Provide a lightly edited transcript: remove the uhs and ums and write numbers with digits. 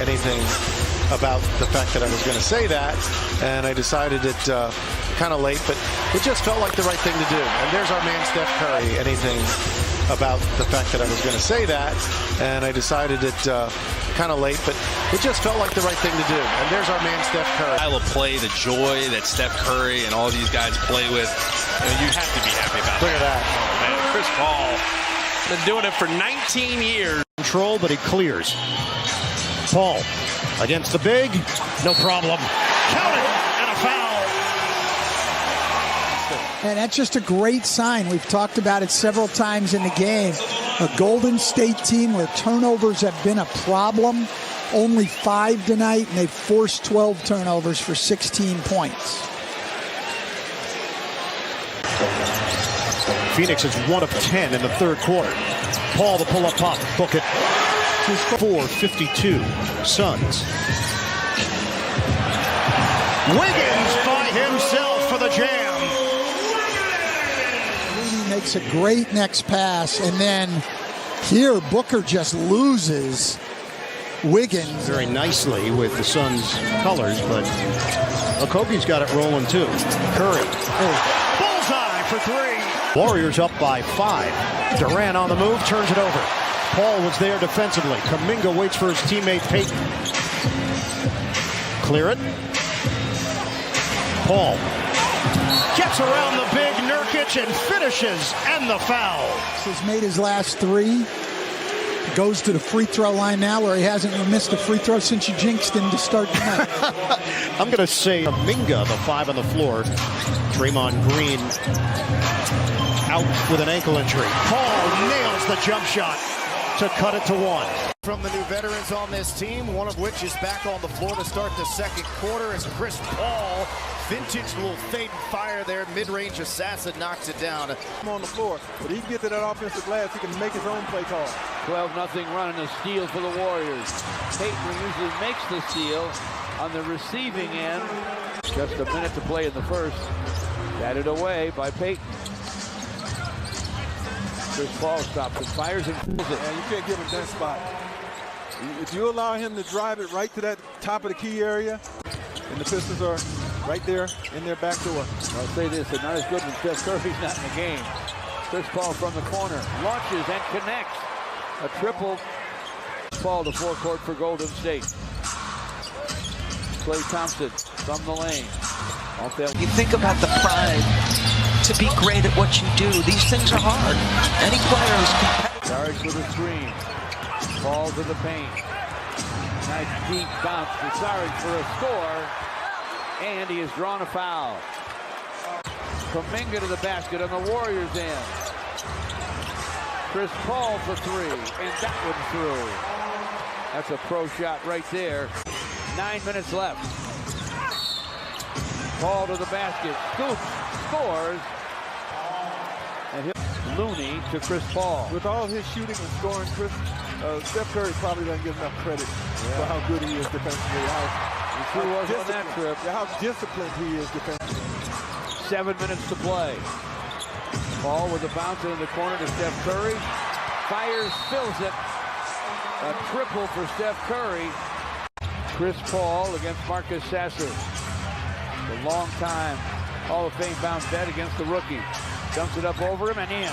anything about the fact that I was going to say that, and I decided it kind of late, but it just felt like the right thing to do. And there's our man Steph Curry. Anything about the fact that I was going to say that, and I decided it kind of late, but it just felt like the right thing to do. And there's our man Steph Curry. I will play the joy that Steph Curry and all these guys play with. You have to be happy about Look at that. Oh, man. Chris Paul been doing it for 19 years. Control, but he clears. Paul against the big, no problem. Count it, and a foul. And that's just a great sign. We've talked about it several times in the game. A Golden State team where turnovers have been a problem. Only 5 tonight, and they've forced 12 turnovers for 16 points. Phoenix is 1 of 10 in the third quarter. Paul, the pull-up pop, book it. 4:52, Suns. Wiggins by himself for the jam. He makes a great next pass, and then here Booker just loses Wiggins. Very nicely with the Suns colors, but Okogie's got it rolling too. Curry. Bullseye for 3. Warriors up by 5. Durant on the move, turns it over. Paul was there defensively. Kuminga waits for his teammate Payton. Clear it. Paul gets around the big Nurkic and finishes, and the foul. He's made his last 3. Goes to the free throw line now, where he hasn't missed a free throw since you jinxed him to start tonight. I'm going to say Kuminga, the 5 on the floor. Draymond Green out with an ankle injury. Paul nails the jump shot to cut it to 1. From the new veterans on this team, one of which is back on the floor to start the second quarter, as Chris Paul, vintage little fade and fire there, mid-range assassin, knocks it down. On the floor, but he can get to that offensive glass. He can make his own play call. 12-0 run and a steal for the Warriors. Payton usually makes the steal on the receiving end. Just a minute to play in the first. Batted away by Payton. Chris Paul stops and fires and pulls it. And you can't give him that spot. If you allow him to drive it right to that top of the key area, and the Pistons are right there in their back door. I'll say this, they're not as good when Steph Curry's not in the game. Chris Paul from the corner, launches and connects. A triple. Paul to forecourt for Golden State. Klay Thompson from the lane. You think about the pride to be great at what you do. These things are hard. Any player is competitive. Sarge with a screen. Falls in the paint. Nice deep bounce for Sarge for a score. And he has drawn a foul. Kuminga to the basket on the Warriors' end. Chris Paul for 3. And that one through. That's a pro shot right there. 9 minutes left. Paul to the basket. Scoops. Scores. And Looney to Chris Paul. With all his shooting and scoring, Steph Curry probably doesn't get enough credit for how good he is defensively. How disciplined he is defensively. 7 minutes to play. Paul with a bounce in the corner to Steph Curry. Fires, fills it. A triple for Steph Curry. Chris Paul against Marcus Sasser. The long-time Hall of Fame bound bet against the rookie. Dumps it up over him and in.